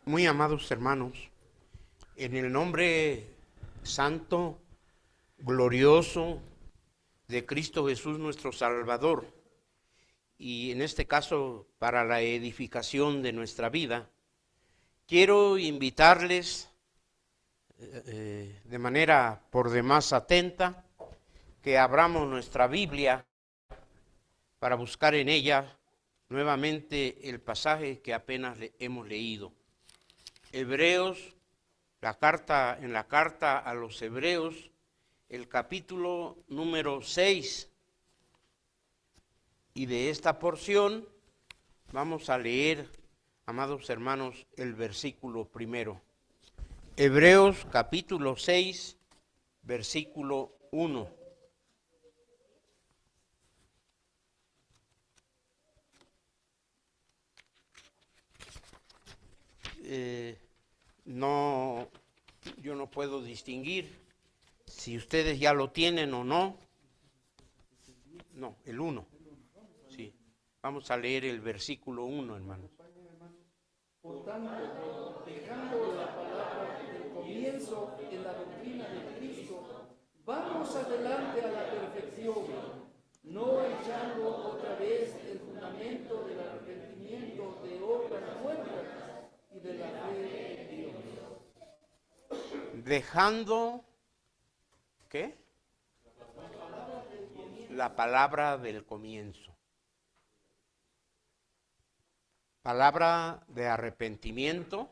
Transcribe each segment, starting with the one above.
Muy amados hermanos, en el nombre santo, glorioso de Cristo Jesús nuestro Salvador, y en este caso para la edificación de nuestra vida, quiero invitarles de manera por demás atenta que abramos nuestra Biblia para buscar en ella nuevamente el pasaje que apenas hemos leído. Hebreos, en la carta a los Hebreos, el capítulo número 6, y de esta porción vamos a leer, amados hermanos, el versículo primero. Hebreos capítulo 6, versículo 1. No, yo no puedo distinguir si ustedes ya lo tienen o no. No, el 1. Sí. Vamos a leer el versículo 1, hermanos. Por tanto, dejando la palabra del comienzo en la doctrina de Cristo, vamos adelante a la perfección, no echando otra vez el fundamento del arrepentimiento de obras muertas y de la fe en Dios. Dejando, ¿qué? La palabra del comienzo. Palabra de arrepentimiento.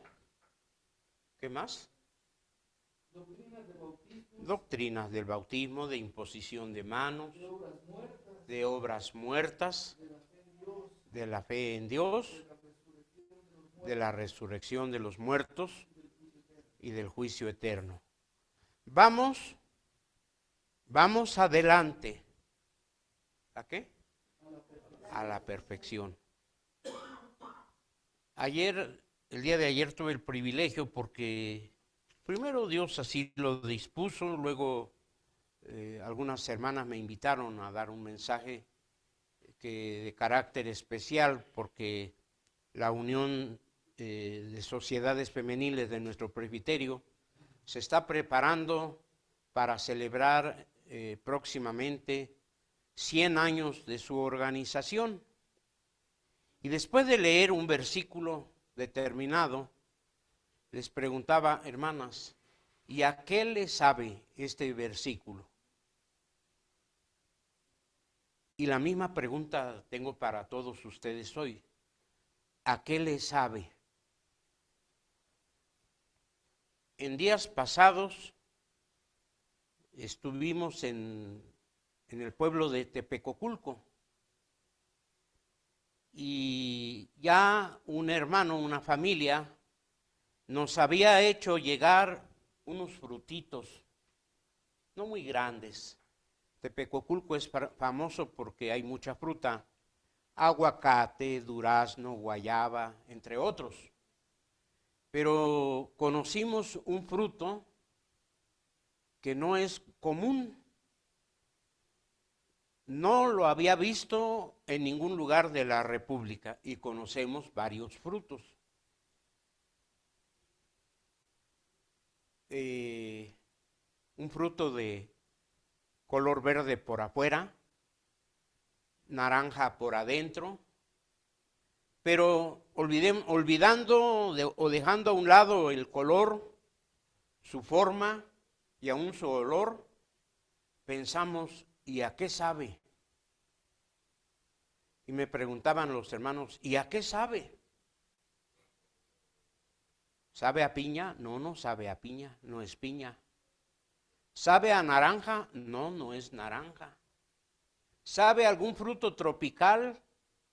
¿Qué más? Doctrinas del bautismo, de imposición de manos, de obras muertas, de la fe en Dios, de la resurrección de los muertos y del juicio eterno. Vamos adelante. ¿A qué? A la perfección. El día de ayer tuve el privilegio porque primero Dios así lo dispuso, luego algunas hermanas me invitaron a dar un mensaje de carácter especial porque la Unión de Sociedades Femeniles de nuestro presbiterio se está preparando para celebrar próximamente 100 años de su organización. Y después de leer un versículo determinado, les preguntaba, hermanas, ¿y a qué le sabe este versículo? Y la misma pregunta tengo para todos ustedes hoy. ¿A qué le sabe? En días pasados estuvimos en el pueblo de Tepecoculco y ya un hermano, una familia, nos había hecho llegar unos frutitos, no muy grandes. Tepecoculco es famoso porque hay mucha fruta, aguacate, durazno, guayaba, entre otros. Pero conocimos un fruto que no es común. No lo había visto en ningún lugar de la República y conocemos varios frutos. Un fruto de color verde por afuera, naranja por adentro, pero olvidando o dejando a un lado el color, su forma y aún su olor, pensamos, ¿y a qué sabe? Y me preguntaban los hermanos, ¿y a qué sabe? ¿Sabe a piña? No, no sabe a piña, no es piña. ¿Sabe a naranja? No, no es naranja. ¿Sabe algún fruto tropical?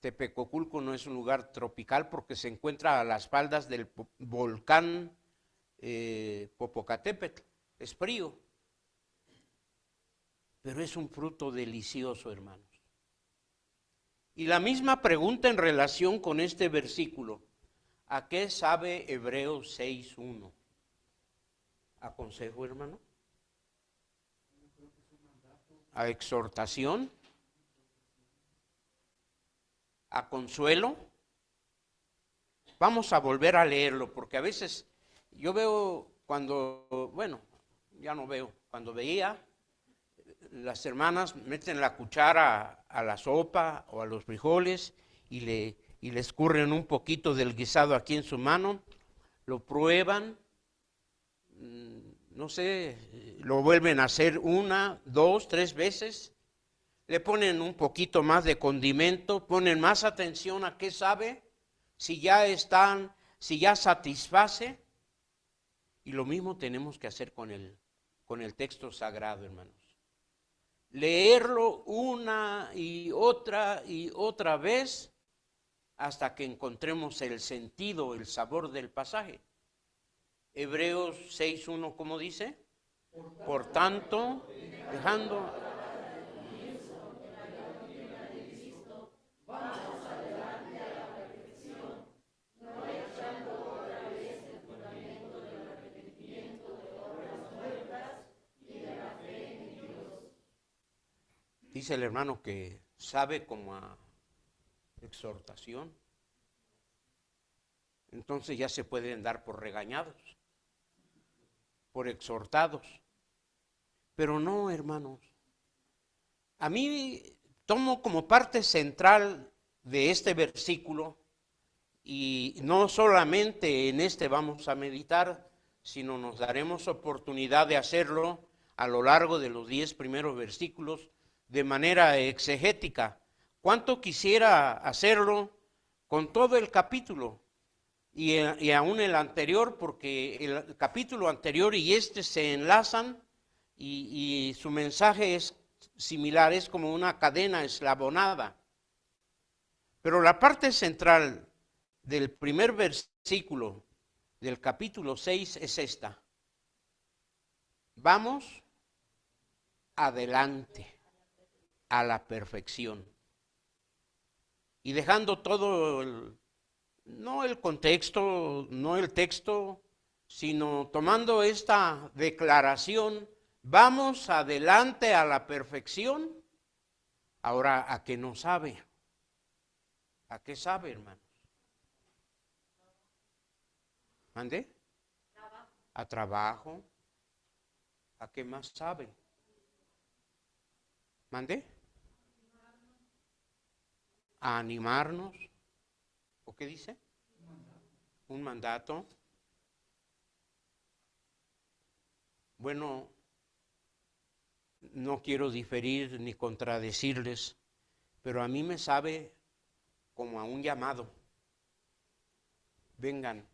Tepecoculco no es un lugar tropical porque se encuentra a las faldas del volcán Popocatépetl. Es frío, pero es un fruto delicioso, hermanos. Y la misma pregunta en relación con este versículo. ¿A qué sabe Hebreos 6:1? ¿Aconsejo, hermano? ¿A exhortación? ¿A consuelo? vamos a volver a leerlo, porque a veces yo veo cuando, bueno, ya no veo, cuando veía, las hermanas meten la cuchara a la sopa o a los frijoles y le escurren un poquito del guisado aquí en su mano, lo prueban, no sé, lo vuelven a hacer 1, 2, 3 veces, le ponen un poquito más de condimento, ponen más atención a qué sabe, si ya satisface, y lo mismo tenemos que hacer con el texto sagrado, hermanos. Leerlo una y otra vez hasta que encontremos el sentido, el sabor del pasaje. Hebreos 6:1, ¿cómo dice? Por tanto, dejando... Dice el hermano que sabe como a exhortación. Entonces ya se pueden dar por regañados, por exhortados. Pero no, hermanos. A mí tomo como parte central de este versículo, y no solamente en este vamos a meditar, sino nos daremos oportunidad de hacerlo a lo largo de los 10 primeros versículos de manera exegética. ¿Cuánto quisiera hacerlo con todo el capítulo? Y aún el anterior, porque el capítulo anterior y este se enlazan y su mensaje es similar, es como una cadena eslabonada. Pero la parte central del primer versículo del capítulo 6 es esta. Vamos adelante a la perfección. Y dejando todo no el contexto, no el texto, sino tomando esta declaración, vamos adelante a la perfección. Ahora, ¿a qué no sabe? ¿A qué sabe, hermanos? ¿Mande? A trabajo. ¿A qué más sabe? ¿Mande? A animarnos. ¿O qué dice? Un mandato. Bueno, no quiero diferir ni contradecirles, pero a mí me sabe como a un llamado. Vengan.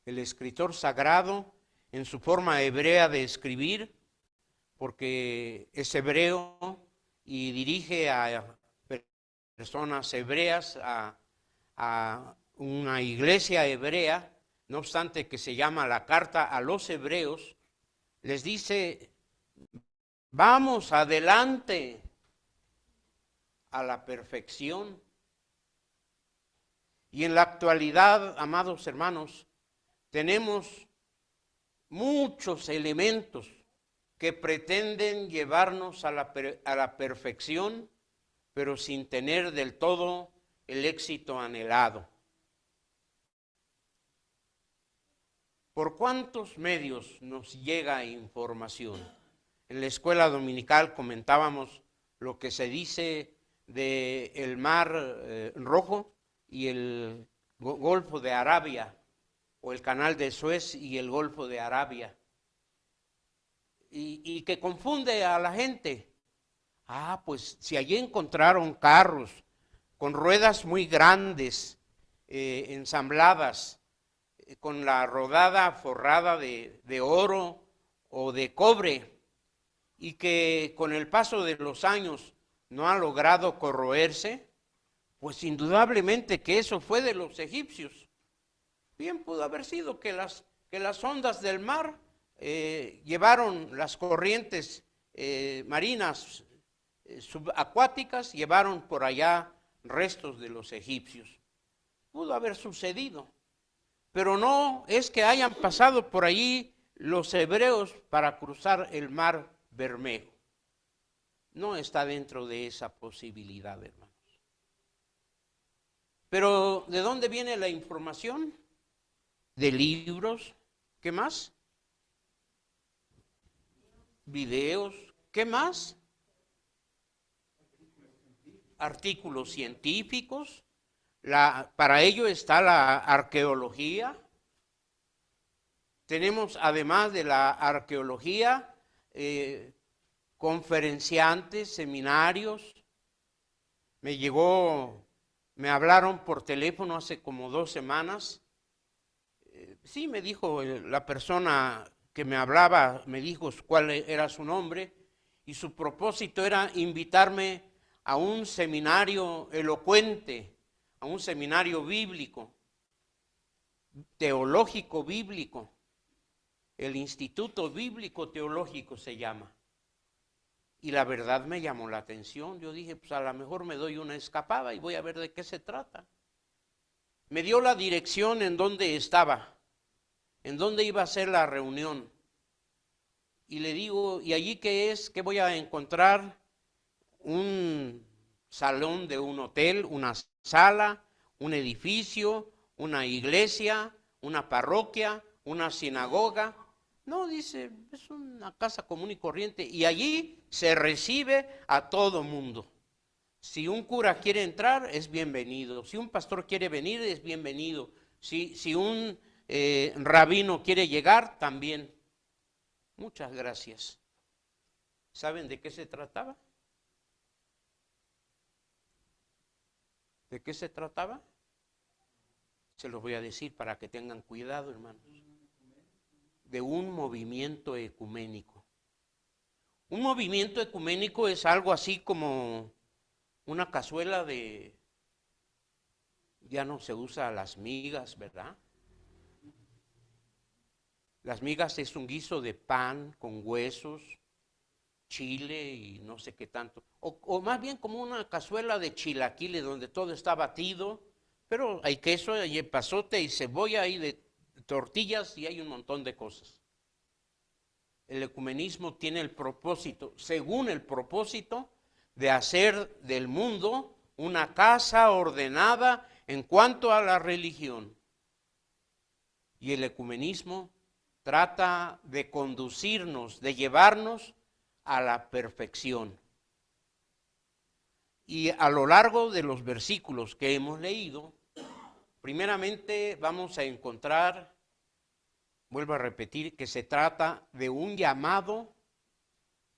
El escritor sagrado, en su forma hebrea de escribir, porque es hebreo y dirige a personas hebreas, a una iglesia hebrea, no obstante que se llama la carta a los hebreos, les dice, vamos adelante a la perfección. Y en la actualidad, amados hermanos, tenemos muchos elementos que pretenden llevarnos a la perfección, pero sin tener del todo el éxito anhelado. ¿Por cuántos medios nos llega información? En la escuela dominical comentábamos lo que se dice del Mar Rojo y el Golfo de Arabia, o el Canal de Suez y el Golfo de Arabia, y que confunde a la gente. Pues si allí encontraron carros con ruedas muy grandes, ensambladas, con la rodada forrada de oro o de cobre, y que con el paso de los años no ha logrado corroerse, pues indudablemente que eso fue de los egipcios. Bien pudo haber sido que las ondas del mar llevaron las corrientes marinas subacuáticas, llevaron por allá restos de los egipcios. Pudo haber sucedido, pero no es que hayan pasado por allí los hebreos para cruzar el mar Bermejo. No está dentro de esa posibilidad, hermanos. Pero ¿de dónde viene la información? De libros. ¿Qué más? Videos. ¿Qué más? Artículos científicos. Para ello está la arqueología. Tenemos, además de la arqueología, conferenciantes, seminarios. Me hablaron por teléfono hace como 2 semanas. Sí, me dijo la persona que me hablaba, me dijo cuál era su nombre, y su propósito era invitarme a un seminario elocuente, a un seminario bíblico, teológico bíblico. El Instituto Bíblico Teológico se llama. Y la verdad me llamó la atención. Yo dije, pues a lo mejor me doy una escapada y voy a ver de qué se trata. Me dio la dirección en donde estaba, en donde iba a ser la reunión. Y le digo, ¿y allí qué es? ¿Qué voy a encontrar? Un salón de un hotel, una sala, un edificio, una iglesia, una parroquia, una sinagoga. No, dice, es una casa común y corriente. Y allí se recibe a todo mundo. Si un cura quiere entrar, es bienvenido. Si un pastor quiere venir, es bienvenido. Si un rabino quiere llegar, también. Muchas gracias. ¿Saben de qué se trataba? ¿De qué se trataba? Se los voy a decir para que tengan cuidado, hermanos. De un movimiento ecuménico. Un movimiento ecuménico es algo así como una cazuela de, ya no se usa las migas, ¿verdad? Las migas es un guiso de pan con huesos, chile y no sé qué tanto. O más bien como una cazuela de chilaquiles donde todo está batido, pero hay queso, hay epazote y cebolla, hay de tortillas y hay un montón de cosas. El ecumenismo tiene el propósito, según el propósito, de hacer del mundo una casa ordenada en cuanto a la religión. Y el ecumenismo trata de conducirnos, de llevarnos a la perfección. Y a lo largo de los versículos que hemos leído, primeramente vamos a encontrar, vuelvo a repetir, que se trata de un llamado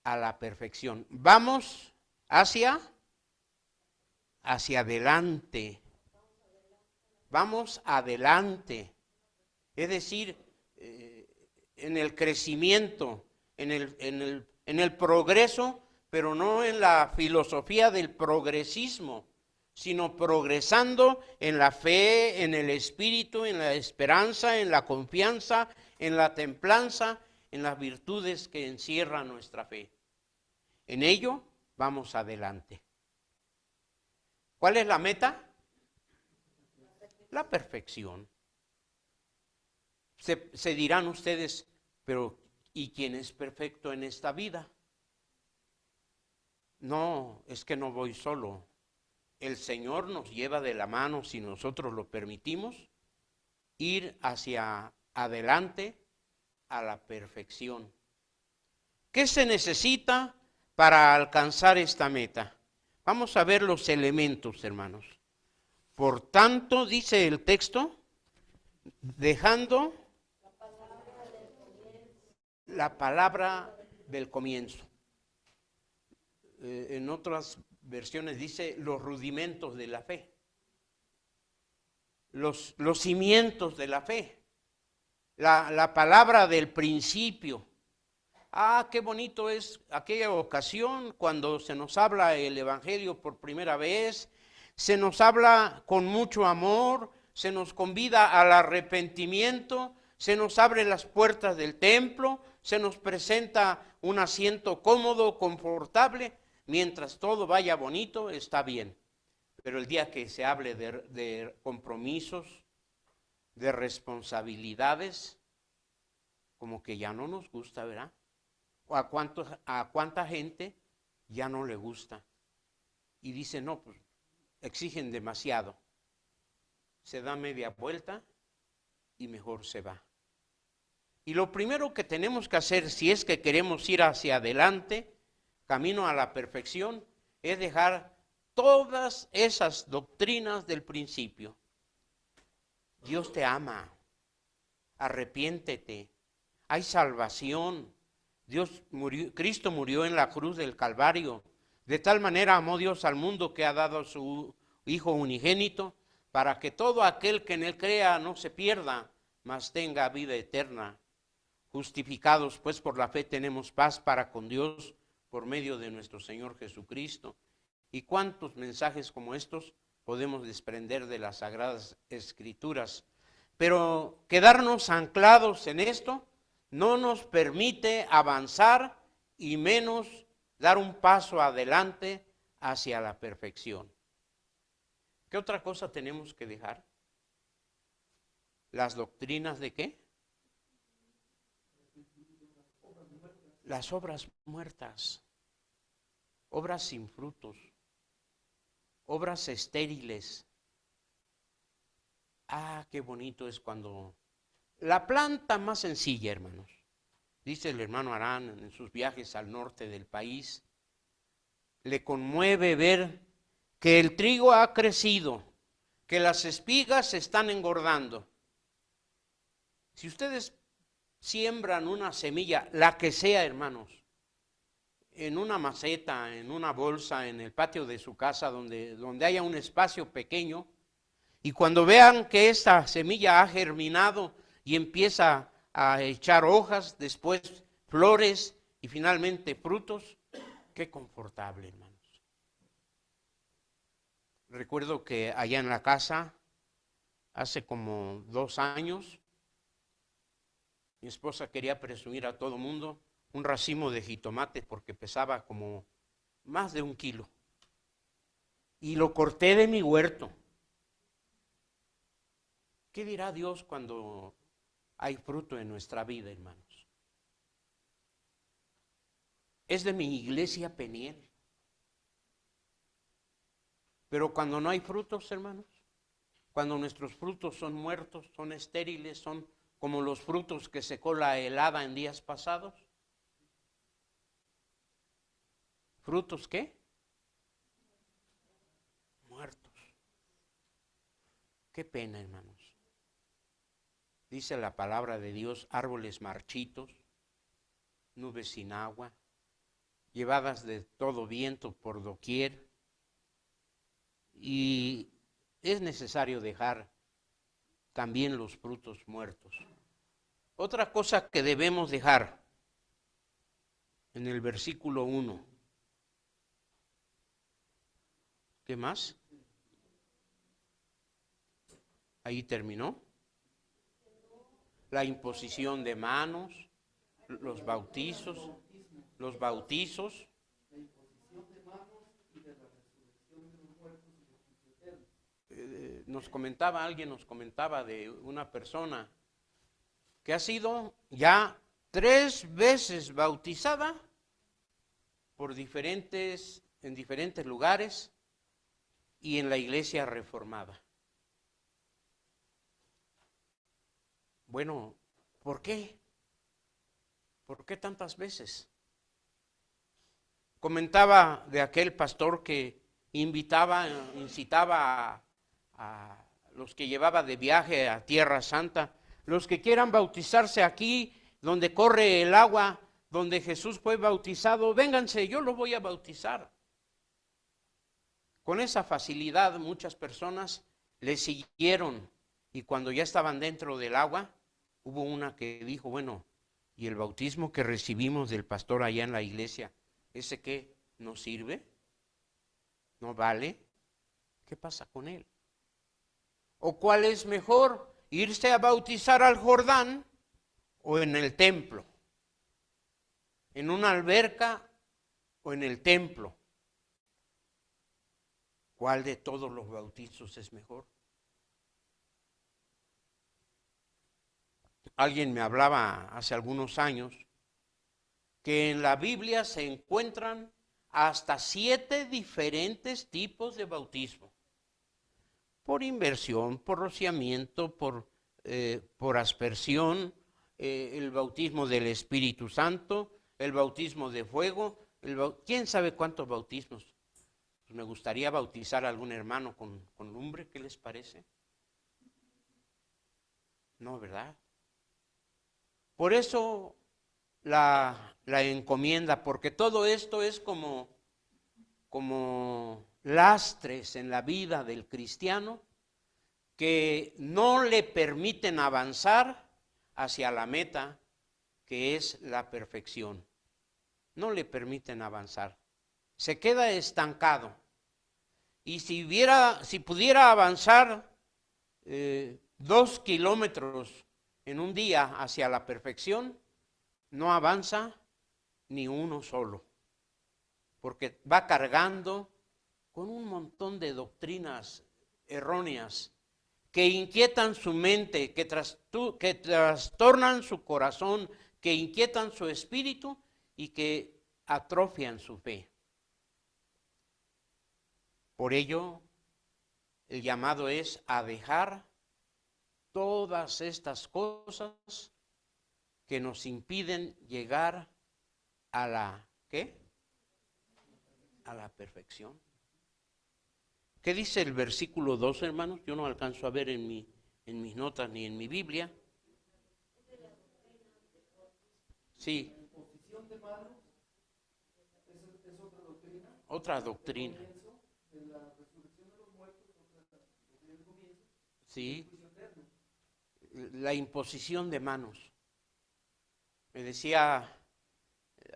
a la perfección. Vamos hacia adelante. Vamos adelante. Es decir, en el crecimiento, en el progreso, pero no en la filosofía del progresismo, sino progresando en la fe, en el espíritu, en la esperanza, en la confianza, en la templanza, en las virtudes que encierra nuestra fe. En ello vamos adelante. ¿Cuál es la meta? La perfección. Se dirán ustedes, pero ¿y quién es perfecto en esta vida? No, es que no voy solo. El Señor nos lleva de la mano, si nosotros lo permitimos, ir hacia adelante a la perfección. ¿Qué se necesita para alcanzar esta meta? Vamos a ver los elementos, hermanos. Por tanto, dice el texto, dejando la palabra del comienzo. En otras versiones dice los rudimentos de la fe. Los cimientos de la fe. La palabra del principio. Ah, qué bonito es aquella ocasión cuando se nos habla el Evangelio por primera vez, se nos habla con mucho amor, se nos convida al arrepentimiento, se nos abren las puertas del templo, se nos presenta un asiento cómodo, confortable, mientras todo vaya bonito, está bien. Pero el día que se hable de compromisos, de responsabilidades, como que ya no nos gusta, ¿verdad? ¿O a cuánta gente ya no le gusta? Y dice, no, pues exigen demasiado. se da media vuelta y mejor se va. Y lo primero que tenemos que hacer, si es que queremos ir hacia adelante, camino a la perfección, es dejar todas esas doctrinas del principio. Dios te ama, arrepiéntete, hay salvación. Cristo murió en la cruz del Calvario. De tal manera amó Dios al mundo que ha dado a su Hijo unigénito, para que todo aquel que en él crea no se pierda, mas tenga vida eterna. Justificados pues por la fe tenemos paz para con Dios por medio de nuestro Señor Jesucristo. ¿Y cuántos mensajes como estos podemos desprender de las Sagradas Escrituras? Pero quedarnos anclados en esto no nos permite avanzar y menos dar un paso adelante hacia la perfección. ¿Qué otra cosa tenemos que dejar? ¿Las doctrinas de qué? Las obras muertas, obras sin frutos, obras estériles. Ah, qué bonito es cuando la planta más sencilla, hermanos. Dice el hermano Arán en sus viajes al norte del país, le conmueve ver que el trigo ha crecido, que las espigas se están engordando. Si ustedes siembran una semilla, la que sea, hermanos, en una maceta, en una bolsa, en el patio de su casa, donde haya un espacio pequeño, y cuando vean que esta semilla ha germinado y empieza a echar hojas, después flores y finalmente frutos, qué confortable, hermanos. Recuerdo que allá en la casa, hace como 2 años, mi esposa quería presumir a todo mundo un racimo de jitomate porque pesaba como más de 1 kilo. Y lo corté de mi huerto. ¿Qué dirá Dios cuando hay fruto en nuestra vida, hermanos? Es de mi iglesia Peniel. Pero cuando no hay frutos, hermanos, cuando nuestros frutos son muertos, son estériles, son como los frutos que secó la helada en días pasados. ¿Frutos qué? Muertos. Qué pena, hermanos. Dice la palabra de Dios, árboles marchitos, nubes sin agua, llevadas de todo viento por doquier. Y es necesario dejar también los frutos muertos. Otra cosa que debemos dejar en el versículo 1. ¿Qué más? Ahí terminó. La imposición de manos, los bautizos. La imposición de manos y de la resurrección de los muertos y del juicio eterno. Alguien nos comentaba de una persona que ha sido ya 3 veces bautizada en diferentes lugares y en la iglesia reformada. Bueno, ¿por qué? ¿Por qué tantas veces? Comentaba de aquel pastor que incitaba a los que llevaba de viaje a Tierra Santa, los que quieran bautizarse aquí, donde corre el agua, donde Jesús fue bautizado, vénganse, yo los voy a bautizar. Con esa facilidad muchas personas le siguieron y cuando ya estaban dentro del agua, hubo una que dijo, bueno, ¿y el bautismo que recibimos del pastor allá en la iglesia, ese qué nos sirve? ¿No vale? ¿Qué pasa con él? ¿O cuál es mejor, irse a bautizar al Jordán o en el templo? ¿En una alberca o en el templo? ¿Cuál de todos los bautizos es mejor? Alguien me hablaba hace algunos años que en la Biblia se encuentran hasta 7 diferentes tipos de bautismo. por inversión, por rociamiento, por aspersión, el bautismo del Espíritu Santo, el bautismo de fuego, ¿quién sabe cuántos bautismos? Pues me gustaría bautizar a algún hermano con lumbre, ¿qué les parece? No, ¿verdad? Por eso la encomienda, porque todo esto es como lastres en la vida del cristiano que no le permiten avanzar hacia la meta que es la perfección. No le permiten avanzar. Se queda estancado. Y si pudiera avanzar 2 kilómetros en un día hacia la perfección, no avanza ni uno solo, porque va cargando con un montón de doctrinas erróneas que inquietan su mente, que trastornan su corazón, que inquietan su espíritu y que atrofian su fe. Por ello, el llamado es a dejar todas estas cosas que nos impiden llegar a la, ¿qué? A la perfección. ¿Qué dice el versículo 2, hermanos? Yo no alcanzo a ver en mis notas ni en mi Biblia. Sí. Imposición de manos es otra doctrina. Otra doctrina. De la resurrección de los muertos, otra doctrina del comienzo. Sí. La imposición de manos. Me decía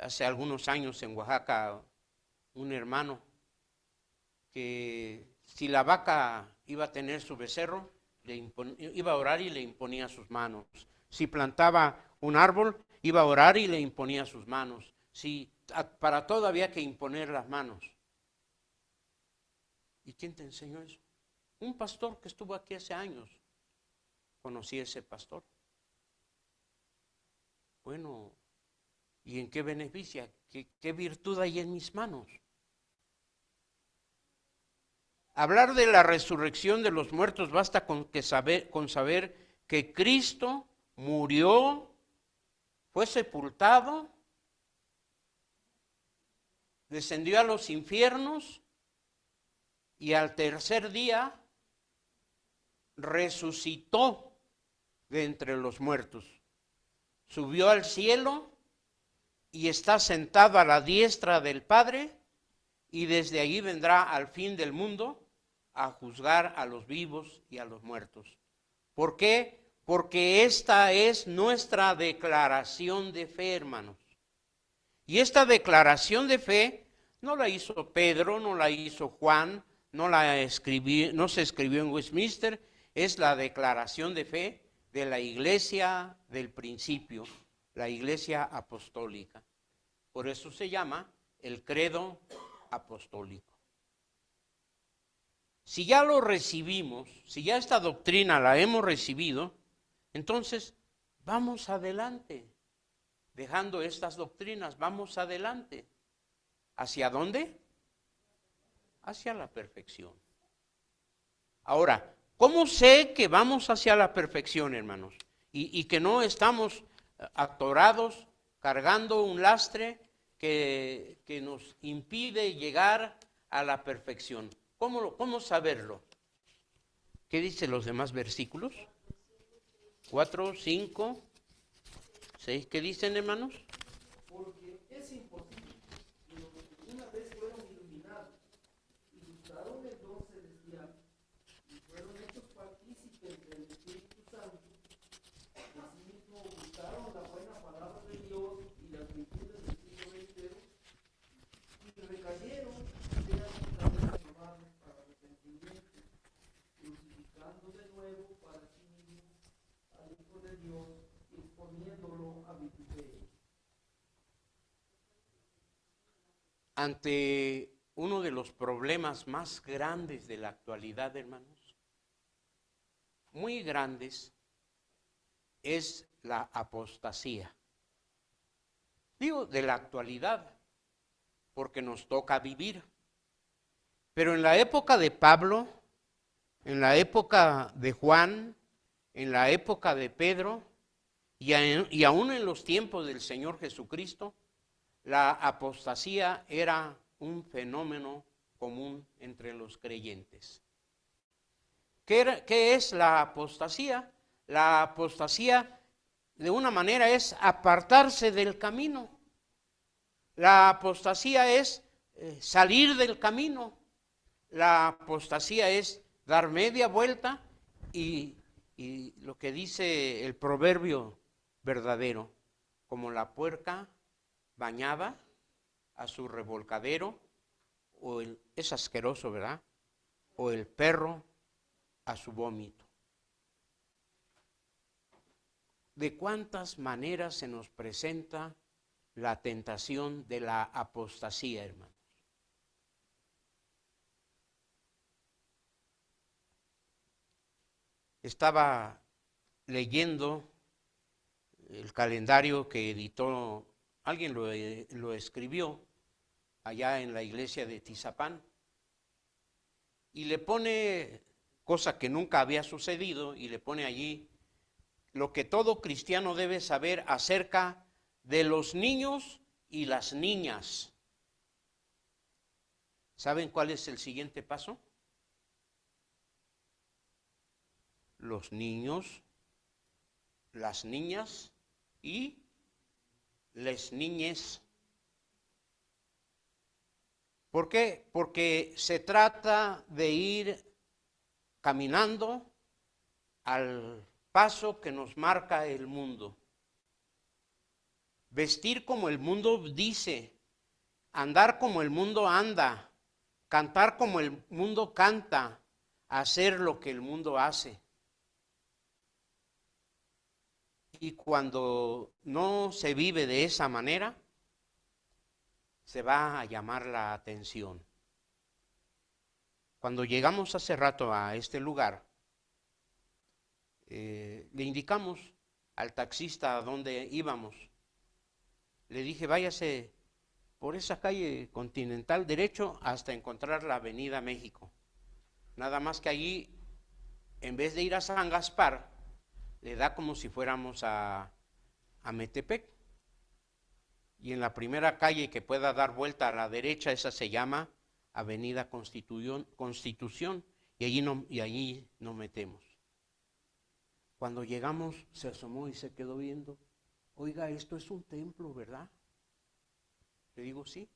hace algunos años en Oaxaca un hermano que si la vaca iba a tener su becerro, iba a orar y le imponía sus manos. Si plantaba un árbol, iba a orar y le imponía sus manos. Para todo había que imponer las manos. ¿Y quién te enseñó eso? Un pastor que estuvo aquí hace años. Conocí a ese pastor. Bueno, ¿y en qué beneficia? ¿Qué virtud hay en mis manos? Hablar de la resurrección de los muertos basta con saber que Cristo murió, fue sepultado, descendió a los infiernos y al tercer día resucitó de entre los muertos. Subió al cielo y está sentado a la diestra del Padre y desde allí vendrá al fin del mundo a juzgar a los vivos y a los muertos. ¿Por qué? Porque esta es nuestra declaración de fe, hermanos. Y esta declaración de fe no la hizo Pedro, no la hizo Juan, no se escribió en Westminster, es la declaración de fe de la iglesia del principio, la iglesia apostólica. Por eso se llama el credo apostólico. Si ya lo recibimos, si ya esta doctrina la hemos recibido, entonces vamos adelante. Dejando estas doctrinas, vamos adelante. ¿Hacia dónde? Hacia la perfección. Ahora, ¿cómo sé que vamos hacia la perfección, hermanos? Y que no estamos atorados, cargando un lastre que nos impide llegar a la perfección. ¿Cómo saberlo? ¿Qué dicen los demás versículos? 4, 5, 6. ¿Qué dicen, hermanos? Porque es imposible que los que una vez fueron iluminados y gustaron el don celestial y fueron hechos partícipes del Espíritu Santo, asimismo gustaron la buena palabra de Dios y las virtudes del siglo venidero y recayeron, sean otra vez renovados para arrepentimiento, crucificando de nuevo para sí mismos al Hijo de Dios y exponiéndolo a vituperio. Ante uno de los problemas más grandes de la actualidad, hermanos, muy grandes, es la apostasía. Digo de la actualidad, porque nos toca vivir. Pero en la época de Pablo, en la época de Juan, en la época de Pedro y aún en los tiempos del Señor Jesucristo, la apostasía era un fenómeno común entre los creyentes. ¿Qué es la apostasía? La apostasía, de una manera, es apartarse del camino. La apostasía es salir del camino. La apostasía es dar media vuelta y lo que dice el proverbio verdadero, como la puerca bañada a su revolcadero, es asqueroso, ¿verdad? O el perro a su vómito. ¿De cuántas maneras se nos presenta la tentación de la apostasía, hermanos? Estaba leyendo el calendario que editó, alguien lo escribió allá en la iglesia de Tizapán, y le pone, cosa que nunca había sucedido, y le pone allí lo que todo cristiano debe saber acerca de los niños y las niñas. ¿Saben cuál es el siguiente paso? Los niños, las niñas y les niñes. ¿Por qué? Porque se trata de ir caminando al paso que nos marca el mundo. Vestir como el mundo dice, andar como el mundo anda, cantar como el mundo canta, hacer lo que el mundo hace. Y cuando no se vive de esa manera, se va a llamar la atención. Cuando llegamos hace rato a este lugar, le indicamos al taxista a dónde íbamos. Le dije, váyase por esa calle Continental derecho hasta encontrar la Avenida México. Nada más que allí, en vez de ir a San Gaspar, le da como si fuéramos a Metepec. Y en la primera calle que pueda dar vuelta a la derecha, esa se llama Avenida Constitución, y allí nos metemos. Cuando llegamos, se asomó y se quedó viendo. Oiga, esto es un templo, ¿verdad? Le digo, sí.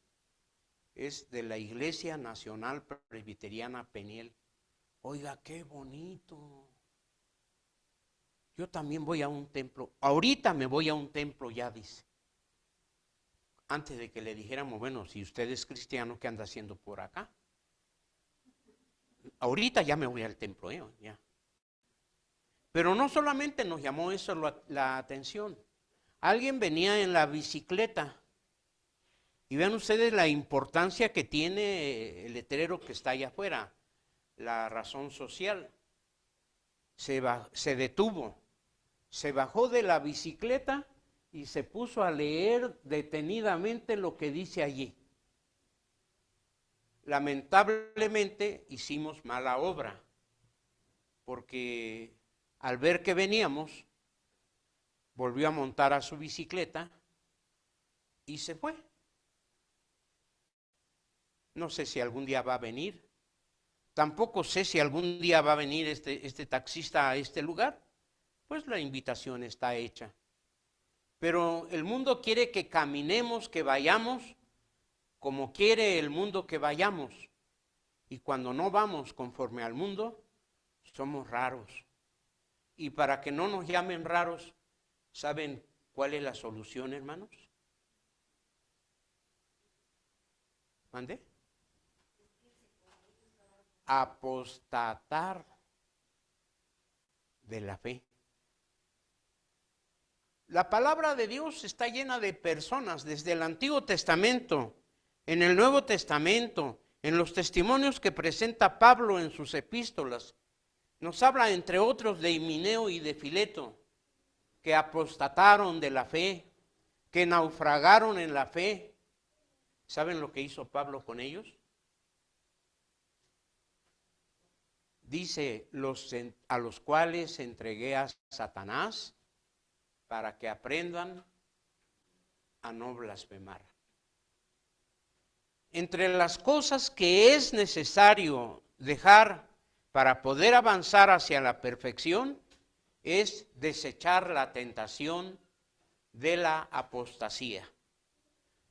Es de la Iglesia Nacional Presbiteriana Peniel. Oiga, qué bonito. Yo también voy a un templo. Ahorita me voy a un templo, ya dice. Antes de que le dijéramos, bueno, si usted es cristiano, ¿qué anda haciendo por acá? Ahorita ya me voy al templo, ya. Pero no solamente nos llamó eso la atención. Alguien venía en la bicicleta. Y vean ustedes la importancia que tiene el letrero que está allá afuera. La razón social. Se detuvo. Se bajó de la bicicleta y se puso a leer detenidamente lo que dice allí. Lamentablemente hicimos mala obra, porque al ver que veníamos, volvió a montar a su bicicleta y se fue. No sé si algún día va a venir. Tampoco sé si algún día va a venir este taxista a este lugar. Pues la invitación está hecha. Pero el mundo quiere que caminemos, que vayamos como quiere el mundo que vayamos. Y cuando no vamos conforme al mundo, somos raros. Y para que no nos llamen raros, ¿saben cuál es la solución, hermanos? ¿Mande? Apostatar de la fe. La palabra de Dios está llena de personas desde el Antiguo Testamento, en el Nuevo Testamento, en los testimonios que presenta Pablo en sus epístolas. Nos habla entre otros de Himeneo y de Fileto, que apostataron de la fe, que naufragaron en la fe. ¿Saben lo que hizo Pablo con ellos? dice, a los cuales entregué a Satanás para que aprendan a no blasfemar. Entre las cosas que es necesario dejar para poder avanzar hacia la perfección es desechar la tentación de la apostasía.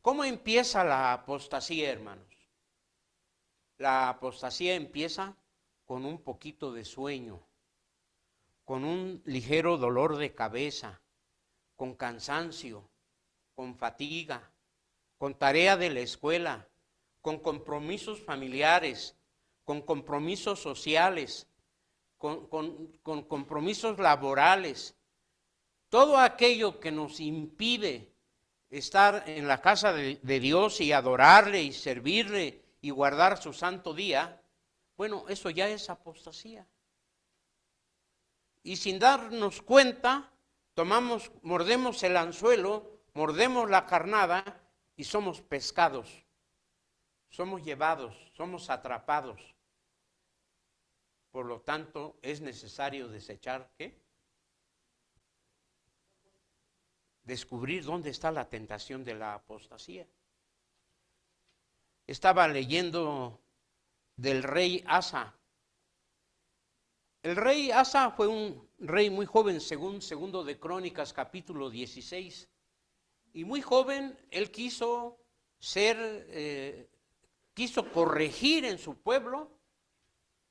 ¿Cómo empieza la apostasía, hermanos? La apostasía empieza con un poquito de sueño, con un ligero dolor de cabeza, con cansancio, con fatiga, con tarea de la escuela, con compromisos familiares, con compromisos sociales, con compromisos laborales. Todo aquello que nos impide estar en la casa de Dios y adorarle y servirle y guardar su santo día, bueno, eso ya es apostasía. Y sin darnos cuenta, mordemos el anzuelo, mordemos la carnada y somos pescados, somos llevados, somos atrapados. Por lo tanto, es necesario desechar, ¿qué? Descubrir dónde está la tentación de la apostasía. Estaba leyendo del rey Asa. El rey Asa fue un rey muy joven, según Segundo de Crónicas, capítulo 16. Y muy joven, él quiso corregir en su pueblo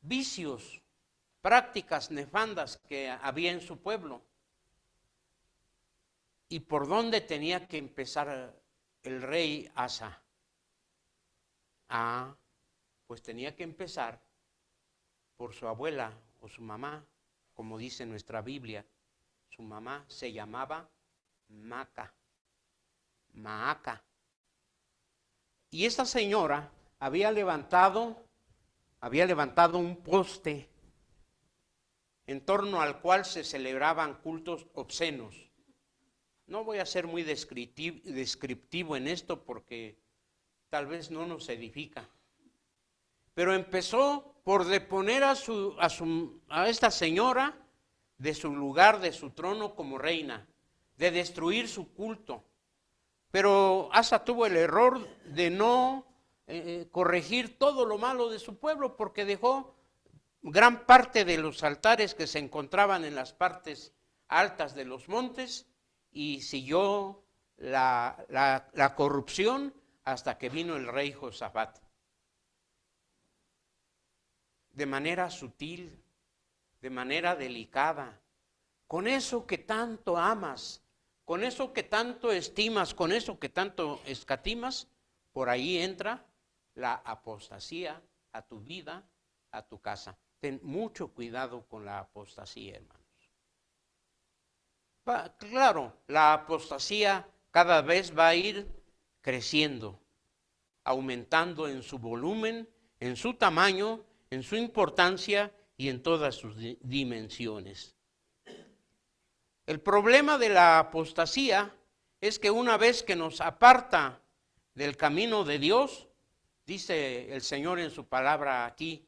vicios, prácticas nefandas que había en su pueblo. ¿Y por dónde tenía que empezar el rey Asa? Pues tenía que empezar por su abuela o su mamá, como dice nuestra Biblia. Su mamá se llamaba Maaca. Y esta señora había levantado un poste en torno al cual se celebraban cultos obscenos. No voy a ser muy descriptivo en esto porque tal vez no nos edifica. Pero empezó por deponer a esta señora de su lugar, de su trono como reina, de destruir su culto. Pero Asa tuvo el error de no corregir todo lo malo de su pueblo, porque dejó gran parte de los altares que se encontraban en las partes altas de los montes y siguió la corrupción hasta que vino el rey Josafat. De manera sutil, de manera delicada, con eso que tanto amas, con eso que tanto estimas, con eso que tanto escatimas, por ahí entra la apostasía a tu vida, a tu casa. Ten mucho cuidado con la apostasía, hermanos. Claro, la apostasía cada vez va a ir creciendo, aumentando en su volumen, en su tamaño, en su importancia y en todas sus dimensiones. El problema de la apostasía es que una vez que nos aparta del camino de Dios, dice el Señor en su palabra aquí,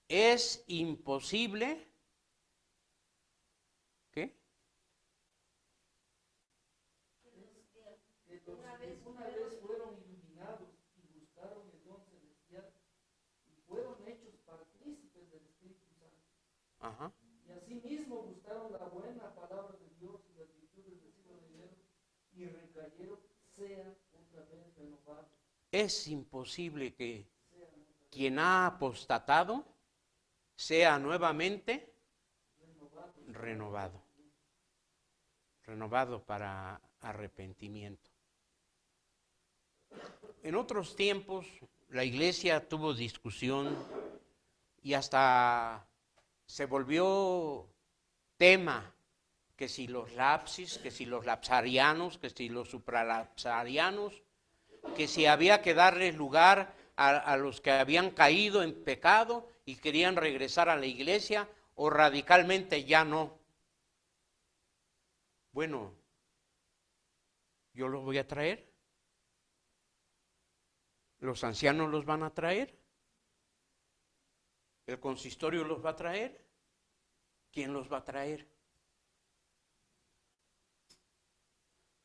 es imposible, ¿qué? Una vez fueron iluminados y buscaron el don celestial y fueron hechos partícipes del Espíritu Santo. Ajá. Y asimismo buscaron la buena palabra de Dios y las virtudes del siglo venidero y recayeron, sean otra vez renovados. Es imposible que quien ha apostatado sea nuevamente renovado para arrepentimiento. En otros tiempos la iglesia tuvo discusión y hasta se volvió tema, que si los lapsis, que si los lapsarianos, que si los supralapsarianos, que si había que darles lugar a los que habían caído en pecado y querían regresar a la iglesia o radicalmente ya no. Bueno, yo los voy a traer. Los ancianos los van a traer. ¿El consistorio los va a traer? ¿Quién los va a traer?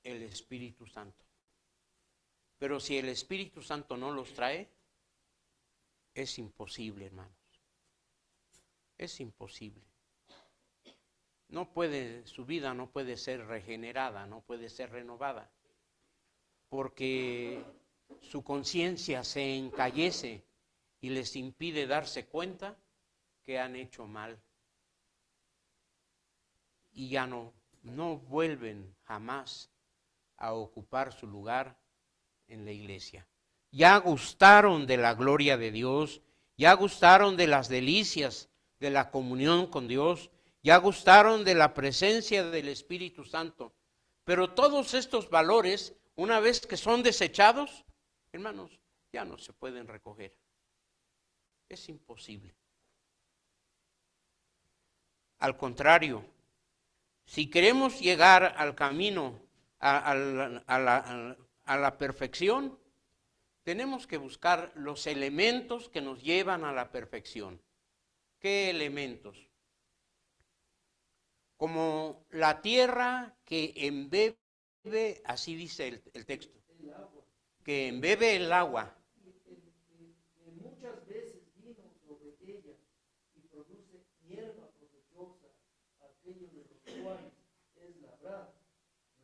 El Espíritu Santo. Pero si el Espíritu Santo no los trae, es imposible, hermanos. Es imposible. No puede, su vida no puede ser regenerada, no puede ser renovada, porque su conciencia se encallece y les impide darse cuenta que han hecho mal. Y ya no vuelven jamás a ocupar su lugar en la iglesia. Ya gustaron de la gloria de Dios, ya gustaron de las delicias de la comunión con Dios, ya gustaron de la presencia del Espíritu Santo. Pero todos estos valores, una vez que son desechados, hermanos, ya no se pueden recoger. Es imposible. Al contrario, si queremos llegar al camino, a la perfección, tenemos que buscar los elementos que nos llevan a la perfección. ¿Qué elementos? Como la tierra que embebe, así dice el texto, que embebe el agua. Muchas veces vino sobre ella y produce hierba provechosa, aquello de los cuales es labrada,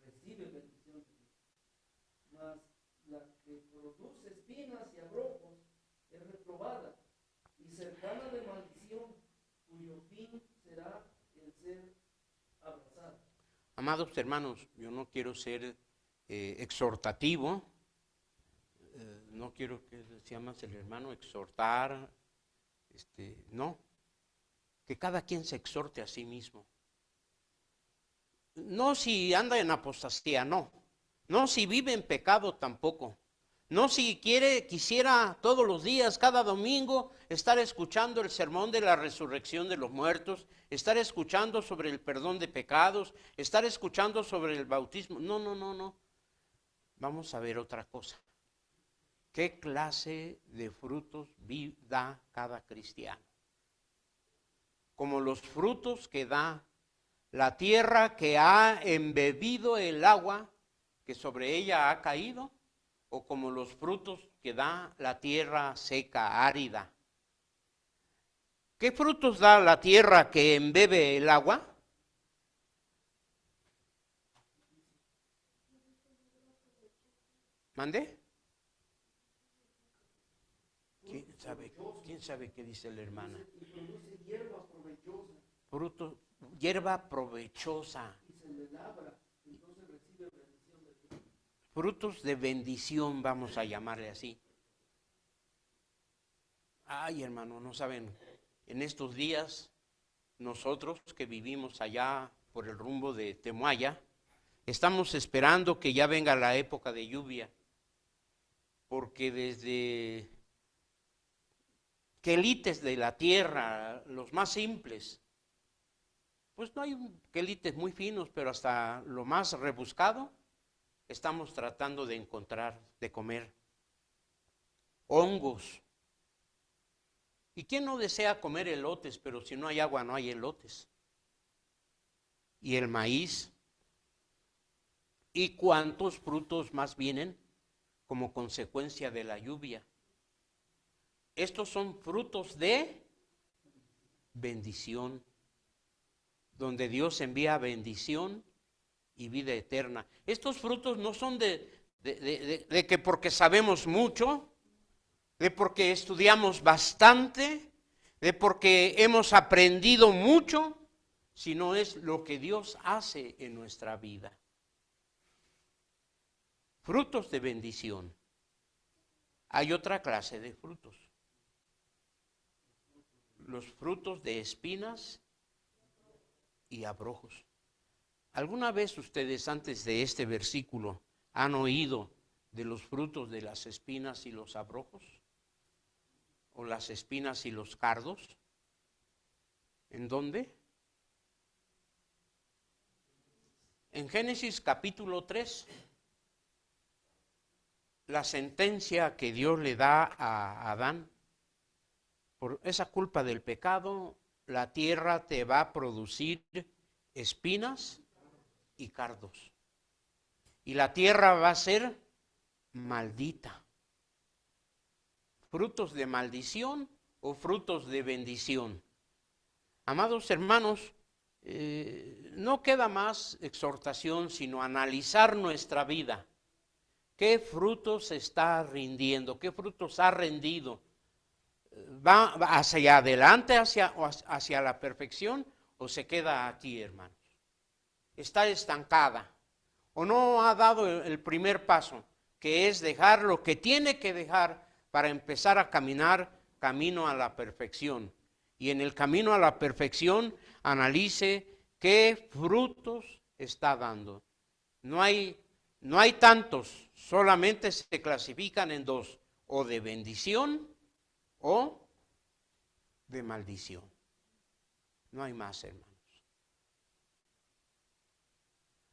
recibe bendición de Dios. Mas la que produce espinas y abrojos es reprobada y cercana de maldición, cuyo fin será el ser abrazado. Amados hermanos, yo no quiero ser exhortativo, no quiero que se llama el hermano exhortar, no, que cada quien se exhorte a sí mismo. No si anda en apostasía, no si vive en pecado tampoco. No si quisiera todos los días, cada domingo, estar escuchando el sermón de la resurrección de los muertos, estar escuchando sobre el perdón de pecados, estar escuchando sobre el bautismo. No. Vamos a ver otra cosa. ¿Qué clase de frutos da cada cristiano? Como los frutos que da la tierra que ha embebido el agua que sobre ella ha caído, o como los frutos que da la tierra seca, árida. ¿Qué frutos da la tierra que embebe el agua? ¿Mande? ¿Quién sabe qué dice la hermana? Y produce hierba provechosa. Frutos, hierba provechosa. Y se le labra, entonces recibe bendición de Dios. Frutos de bendición, vamos a llamarle así. Ay, hermano, no saben, en estos días, nosotros que vivimos allá por el rumbo de Temuaya, estamos esperando que ya venga la época de lluvia, porque desde quelites de la tierra, los más simples, pues no hay quelites muy finos, pero hasta lo más rebuscado, estamos tratando de encontrar, de comer. Hongos. ¿Y quién no desea comer elotes? Pero si no hay agua, no hay elotes. Y el maíz. ¿Y cuántos frutos más vienen como consecuencia de la lluvia? Estos son frutos de bendición, donde Dios envía bendición y vida eterna. Estos frutos no son de que porque sabemos mucho, de porque estudiamos bastante, de porque hemos aprendido mucho, sino es lo que Dios hace en nuestra vida. Frutos de bendición. Hay otra clase de frutos. Los frutos de espinas y abrojos. ¿Alguna vez ustedes antes de este versículo han oído de los frutos de las espinas y los abrojos? ¿O las espinas y los cardos? ¿En dónde? En Génesis capítulo 3, la sentencia que Dios le da a Adán. por esa culpa del pecado, la tierra te va a producir espinas y cardos. Y la tierra va a ser maldita. ¿Frutos de maldición o frutos de bendición? Amados hermanos, no queda más exhortación sino analizar nuestra vida. ¿Qué frutos está rindiendo? ¿Qué frutos ha rendido? ¿Va hacia adelante, hacia la perfección o se queda aquí, hermanos? ¿Está estancada o no ha dado el primer paso, que es dejar lo que tiene que dejar para empezar a caminar camino a la perfección? Y en el camino a la perfección analice qué frutos está dando. No hay tantos, solamente se clasifican en dos, o de bendición o de maldición. No hay más, hermanos.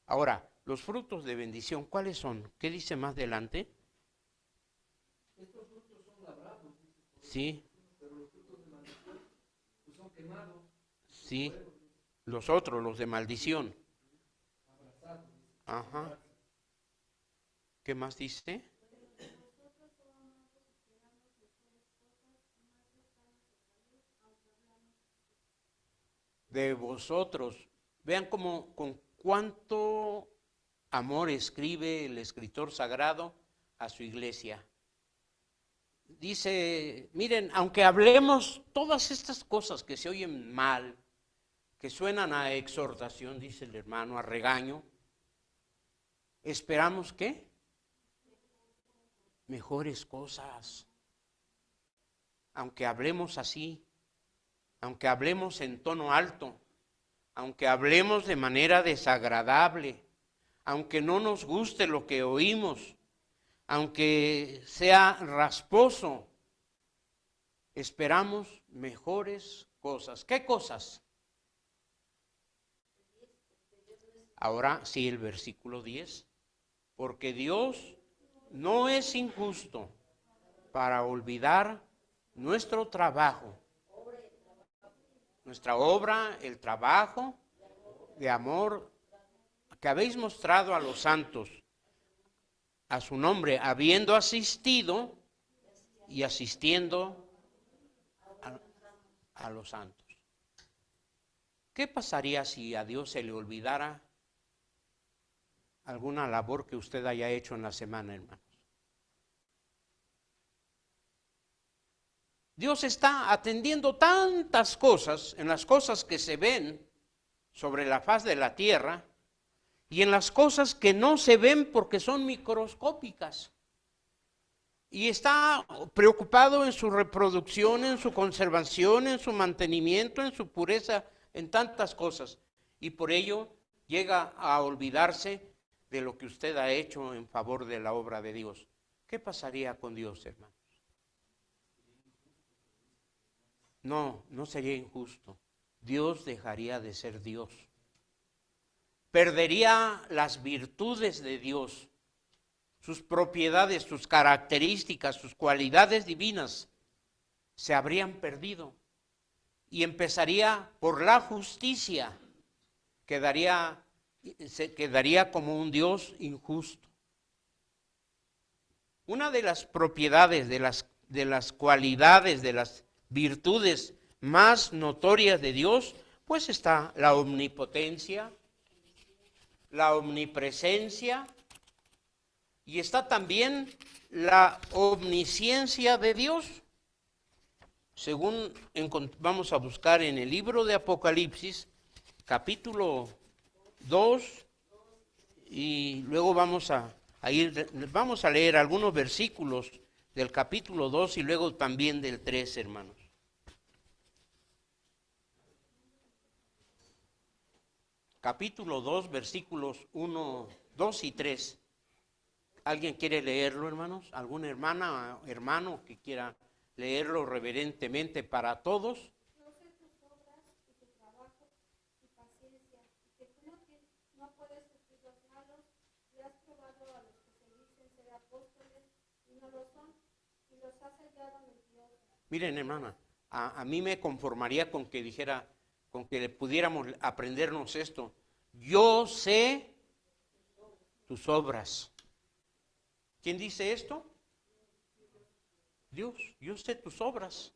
Ahora, los frutos de bendición, ¿cuáles son? ¿Qué dice más adelante? Estos frutos son labrados, Sí, pero los frutos de maldición pues son quemados, sí. Los otros, los de maldición. abrazados. Ajá. ¿Qué más dice? De vosotros. Vean cómo, con cuánto amor escribe el escritor sagrado a su iglesia. Dice, miren, aunque hablemos todas estas cosas que se oyen mal, que suenan a exhortación, dice el hermano, a regaño, esperamos ¿qué? Mejores cosas. Aunque hablemos así, aunque hablemos en tono alto, aunque hablemos de manera desagradable, aunque no nos guste lo que oímos, aunque sea rasposo, esperamos mejores cosas. ¿Qué cosas? Ahora sí, el versículo 10. Porque Dios no es injusto para olvidar nuestro trabajo, nuestra obra, el trabajo de amor que habéis mostrado a los santos, a su nombre, habiendo asistido y asistiendo a los santos. ¿Qué pasaría si a Dios se le olvidara alguna labor que usted haya hecho en la semana, hermanos? Dios está atendiendo tantas cosas, en las cosas que se ven sobre la faz de la tierra y en las cosas que no se ven porque son microscópicas. Y está preocupado en su reproducción, en su conservación, en su mantenimiento, en su pureza, en tantas cosas. Y por ello llega a olvidarse de lo que usted ha hecho en favor de la obra de Dios. ¿Qué pasaría con Dios, hermano? No, no sería injusto. Dios dejaría de ser Dios. Perdería las virtudes de Dios, sus propiedades, sus características, sus cualidades divinas se habrían perdido y empezaría por la justicia, se quedaría como un Dios injusto. Una de las propiedades, de las cualidades, de las virtudes más notorias de Dios, pues está la omnipotencia, la omnipresencia y está también la omnisciencia de Dios. Según vamos a buscar en el libro de Apocalipsis, capítulo 2, y luego vamos a leer algunos versículos del capítulo 2 y luego también del 3, hermanos. Capítulo 2, versículos 1, 2 y 3. ¿Alguien quiere leerlo, hermanos? ¿Alguna hermana o hermano que quiera leerlo reverentemente para todos? Yo sé tus obras y tu trabajo y paciencia, y que tú no puedes sufrir los malos, y has probado a los que se dicen ser apóstoles y no lo son, y los has hallado mentirosos. Miren, hermana, a mí me conformaría con que dijera, con que pudiéramos aprendernos esto. Yo sé tus obras. ¿Quién dice esto? Dios, yo sé tus obras.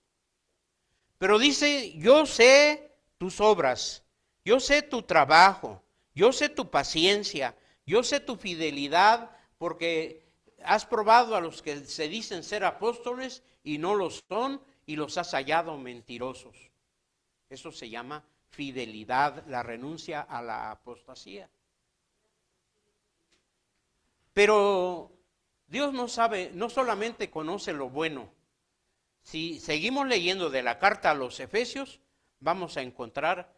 Pero dice, yo sé tus obras, yo sé tu trabajo, yo sé tu paciencia, yo sé tu fidelidad, porque has probado a los que se dicen ser apóstoles y no lo son, y los has hallado mentirosos. Eso se llama fidelidad, la renuncia a la apostasía. Pero Dios no sabe, no solamente conoce lo bueno. Si seguimos leyendo de la carta a los Efesios, vamos a encontrar,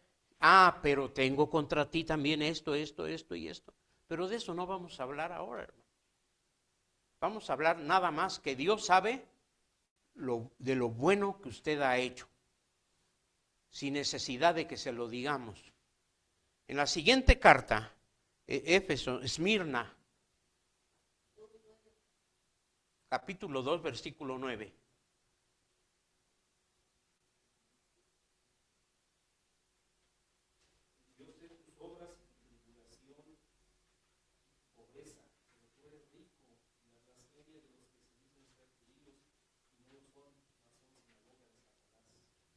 pero tengo contra ti también esto y esto. Pero de eso no vamos a hablar ahora, hermano. Vamos a hablar nada más que Dios sabe de lo bueno que usted ha hecho, sin necesidad de que se lo digamos. En la siguiente carta, Éfeso, Esmirna, capítulo 2, versículo 9.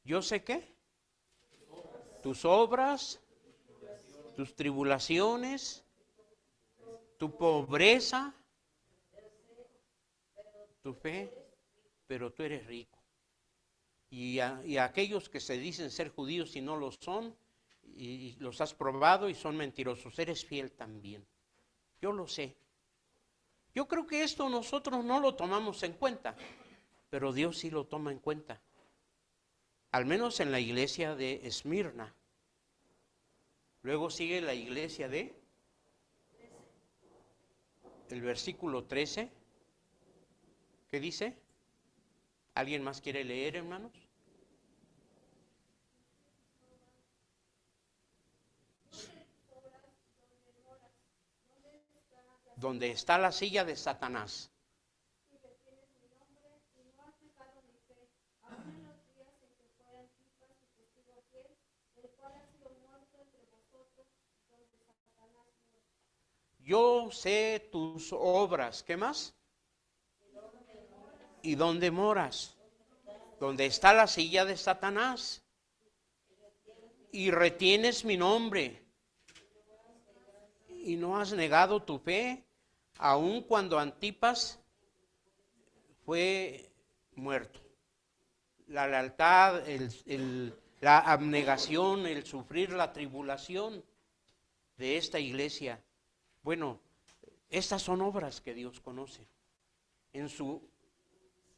¿Yo sé qué? Tus obras, tus tribulaciones, tu pobreza, tu fe, pero tú eres rico. Y aquellos que se dicen ser judíos y no lo son, y los has probado y son mentirosos, eres fiel también. Yo lo sé. Yo creo que esto nosotros no lo tomamos en cuenta, pero Dios sí lo toma en cuenta. Al menos en la iglesia de Esmirna. Luego sigue la iglesia de el versículo 13. ¿Qué dice? ¿Alguien más quiere leer, hermanos? Donde está la silla de Satanás. Y retienes mi nombre y no has dejado mi fe, aun en los días en que fue Antipas y testigo fiel, el cual ha sido muerto entre vosotros, donde Satanás muere. Yo sé tus obras. ¿Qué más? ¿Y dónde moras? Donde está la silla de Satanás. Y retienes mi nombre. Y no has negado tu fe, aun cuando Antipas fue muerto. La lealtad, la abnegación, el sufrir la tribulación de esta iglesia. Bueno, estas son obras que Dios conoce en su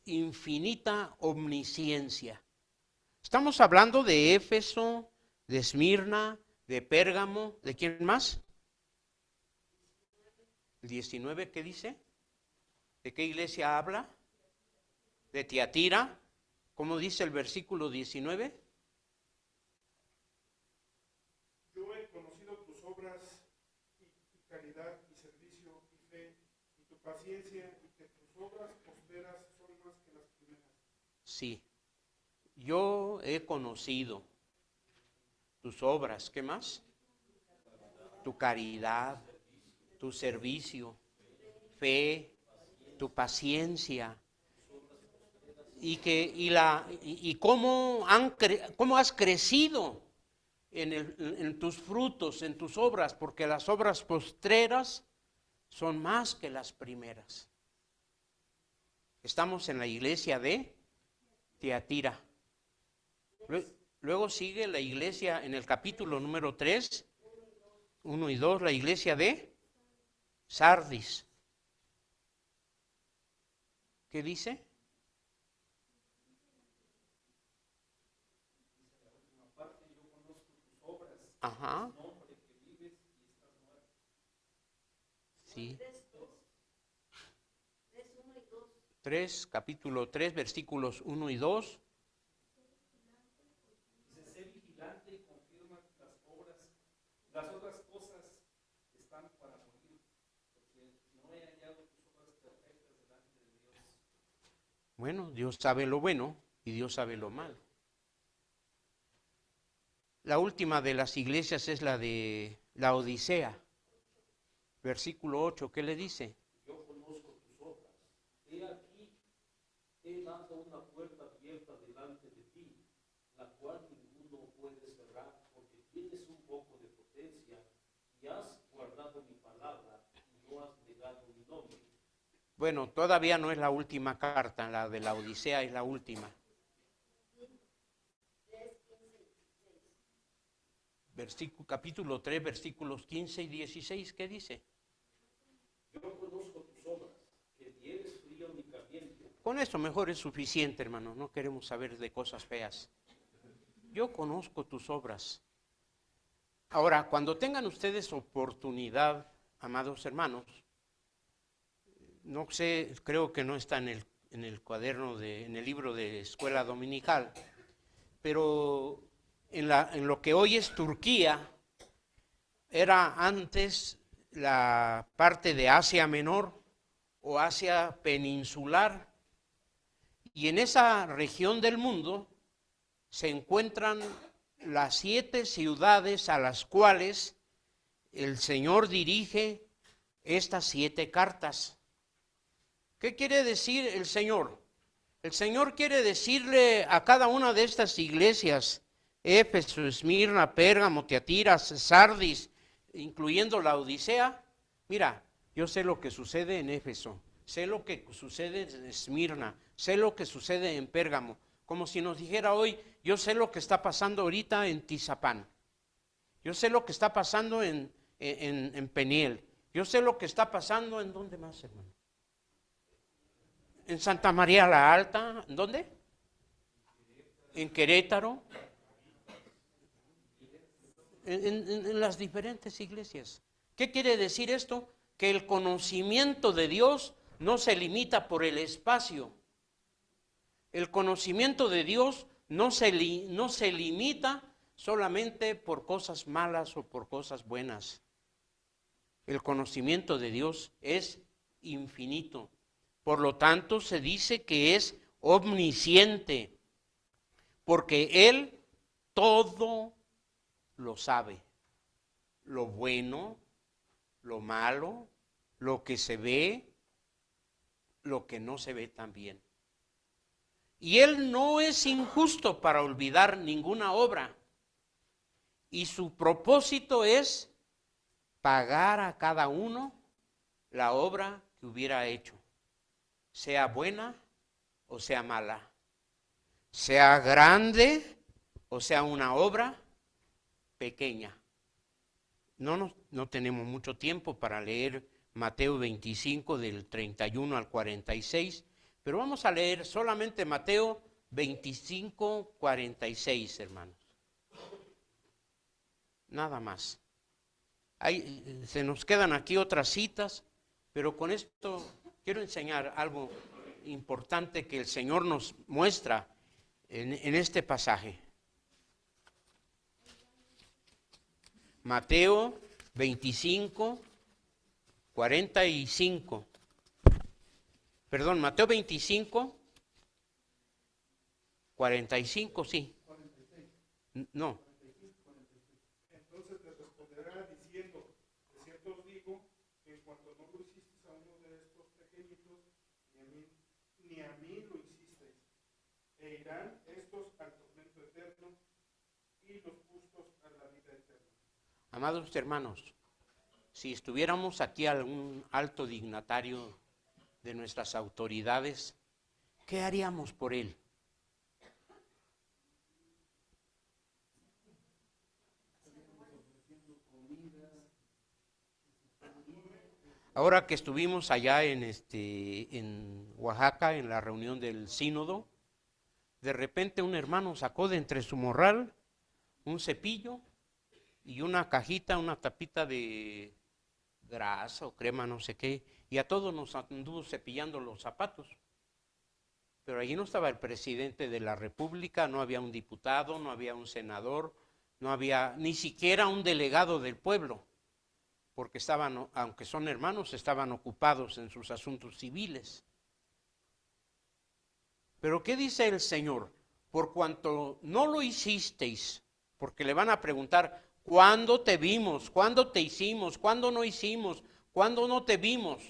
infinita omnisciencia. Estamos hablando de Éfeso, de Esmirna, de Pérgamo, ¿de quién más? El 19, ¿qué dice? ¿De qué iglesia habla? De Tiatira. ¿Cómo dice el versículo 19? Yo he conocido tus obras y caridad y servicio y fe y tu paciencia y que tus obras posteras son más que las primeras. Sí. Yo he conocido tus obras. ¿Qué más? Tu caridad, tu servicio, fe, tu paciencia. Y cómo has crecido en tus frutos, en tus obras, porque las obras postreras son más que las primeras. Estamos en la iglesia de Tiatira. Luego sigue la iglesia en el capítulo número 3, 1 y 2, la iglesia de Sardis. ¿Qué dice? Ajá. Sí. 3, capítulo 3, versículos 1 y 2. Dice, sé vigilante y confirma las obras. Las otras cosas están para morir, porque no he hallado tus obras perfectas delante de Dios. Bueno, Dios sabe lo bueno y Dios sabe lo malo. La última de las iglesias es la de la Odisea, versículo 8, ¿qué le dice? Yo conozco tus obras. He aquí, he dado una puerta abierta delante de ti, la cual ninguno puede cerrar, porque tienes un poco de potencia y has guardado mi palabra y no has negado mi nombre. Bueno, todavía no es la última carta, la de la Odisea es la última. Capítulo 3, versículos 15 y 16, ¿qué dice? Yo conozco tus obras, que ni eres frío ni caliente. Con eso mejor es suficiente, hermano, no queremos saber de cosas feas. Yo conozco tus obras. Ahora, cuando tengan ustedes oportunidad, amados hermanos, no sé, creo que no está en el cuaderno, en el libro de escuela dominical, pero en lo que hoy es Turquía, era antes la parte de Asia Menor o Asia Peninsular, y en esa región del mundo se encuentran las 7 ciudades a las cuales el Señor dirige estas 7 cartas. ¿Qué quiere decir el Señor? El Señor quiere decirle a cada una de estas iglesias, Éfeso, Esmirna, Pérgamo, Tiatira, Sardis, incluyendo la Odisea, mira, yo sé lo que sucede en Éfeso, sé lo que sucede en Esmirna, sé lo que sucede en Pérgamo, como si nos dijera hoy, yo sé lo que está pasando ahorita en Tizapán, yo sé lo que está pasando en Peniel, yo sé lo que está pasando en ¿dónde más, hermano? En Santa María la Alta, ¿dónde? En Querétaro, en las diferentes iglesias. ¿Qué quiere decir esto? Que el conocimiento de Dios no se limita por el espacio. El conocimiento de Dios no se limita solamente por cosas malas o por cosas buenas. El conocimiento de Dios es infinito. Por lo tanto, se dice que es omnisciente, porque Él todo lo sabe. Lo bueno, lo malo, lo que se ve, lo que no se ve también. Y Él no es injusto para olvidar ninguna obra. Y su propósito es pagar a cada uno la obra que hubiera hecho, sea buena o sea mala, sea grande o sea una obra pequeña. No tenemos mucho tiempo para leer Mateo 25 del 31 al 46, pero vamos a leer solamente Mateo 25, 46, hermanos. Nada más. Se nos quedan aquí otras citas, pero con esto quiero enseñar algo importante que el Señor nos muestra en este pasaje. Mateo 25, 45. Perdón, Mateo 25, 45, sí. No. Entonces te responderá diciendo, de cierto os digo, que en cuanto no lo hicisteis a uno de estos pequeñitos, ni a mí lo hicisteis. E irán estos al tormento eterno y los justos a la vida eterna. Amados hermanos, si estuviéramos aquí algún alto dignatario de nuestras autoridades, ¿qué haríamos por él? Ahora que estuvimos allá en Oaxaca, en la reunión del sínodo, de repente un hermano sacó de entre su morral un cepillo y una cajita, una tapita de grasa o crema, no sé qué, y a todos nos anduvo cepillando los zapatos. Pero allí no estaba el presidente de la República, no había un diputado, no había un senador, no había ni siquiera un delegado del pueblo, porque estaban, aunque son hermanos, estaban ocupados en sus asuntos civiles. Pero ¿qué dice el Señor? Por cuanto no lo hicisteis Porque le van a preguntar, ¿cuándo te vimos? ¿Cuándo te hicimos? ¿Cuándo no hicimos? ¿Cuándo no te vimos?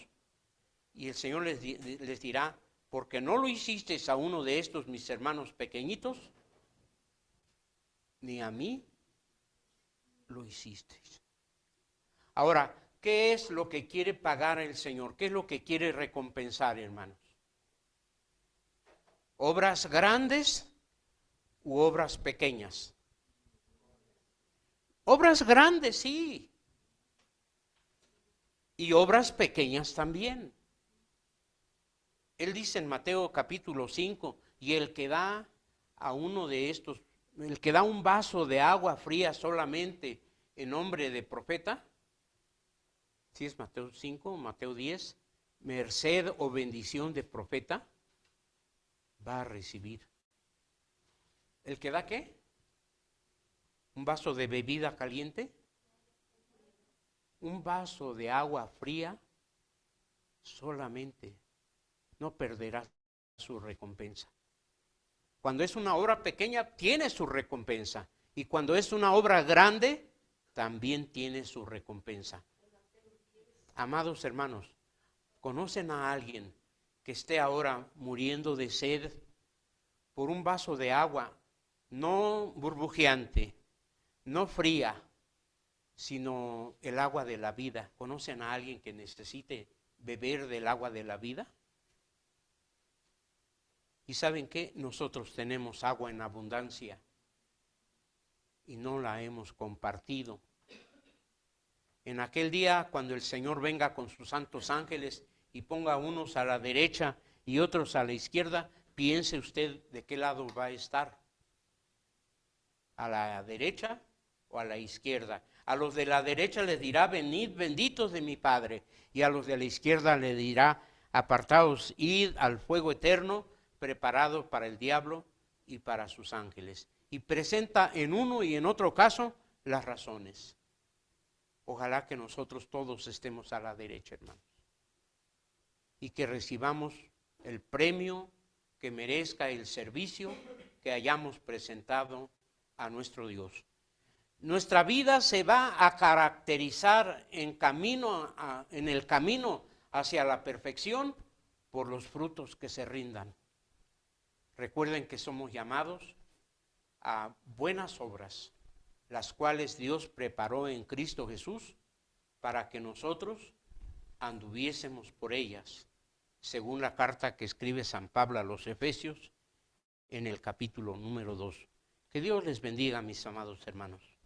Y el Señor les dirá, porque no lo hiciste a uno de estos mis hermanos pequeñitos, ni a mí lo hicisteis. Ahora, ¿qué es lo que quiere pagar el Señor? ¿Qué es lo que quiere recompensar, hermanos? ¿Obras grandes u obras pequeñas? Obras grandes, sí. Y obras pequeñas también. Él dice en Mateo capítulo 5, y el que da a uno de estos, el que da un vaso de agua fría solamente en nombre de profeta, si es Mateo 5, Mateo 10, merced o bendición de profeta, va a recibir. ¿El que da qué? ¿Un vaso de bebida caliente? Un vaso de agua fría solamente no perderá su recompensa. Cuando es una obra pequeña, tiene su recompensa. Y cuando es una obra grande, también tiene su recompensa. Amados hermanos, ¿conocen a alguien que esté ahora muriendo de sed por un vaso de agua, no burbujeante, no fría, sino el agua de la vida? ¿Conocen a alguien que necesite beber del agua de la vida? ¿Y saben qué? Nosotros tenemos agua en abundancia y no la hemos compartido. En aquel día, cuando el Señor venga con sus santos ángeles y ponga unos a la derecha y otros a la izquierda, piense usted de qué lado va a estar. ¿A la derecha o a la izquierda? A los de la derecha les dirá, venid benditos de mi Padre. Y a los de la izquierda les dirá, apartaos, id al fuego eterno, preparado para el diablo y para sus ángeles. Y presenta en uno y en otro caso las razones. Ojalá que nosotros todos estemos a la derecha, hermanos, y que recibamos el premio que merezca el servicio que hayamos presentado a nuestro Dios. Nuestra vida se va a caracterizar en el camino hacia la perfección por los frutos que se rindan. Recuerden que somos llamados a buenas obras, las cuales Dios preparó en Cristo Jesús para que nosotros anduviésemos por ellas, según la carta que escribe San Pablo a los Efesios en el capítulo número 2. Que Dios les bendiga, mis amados hermanos.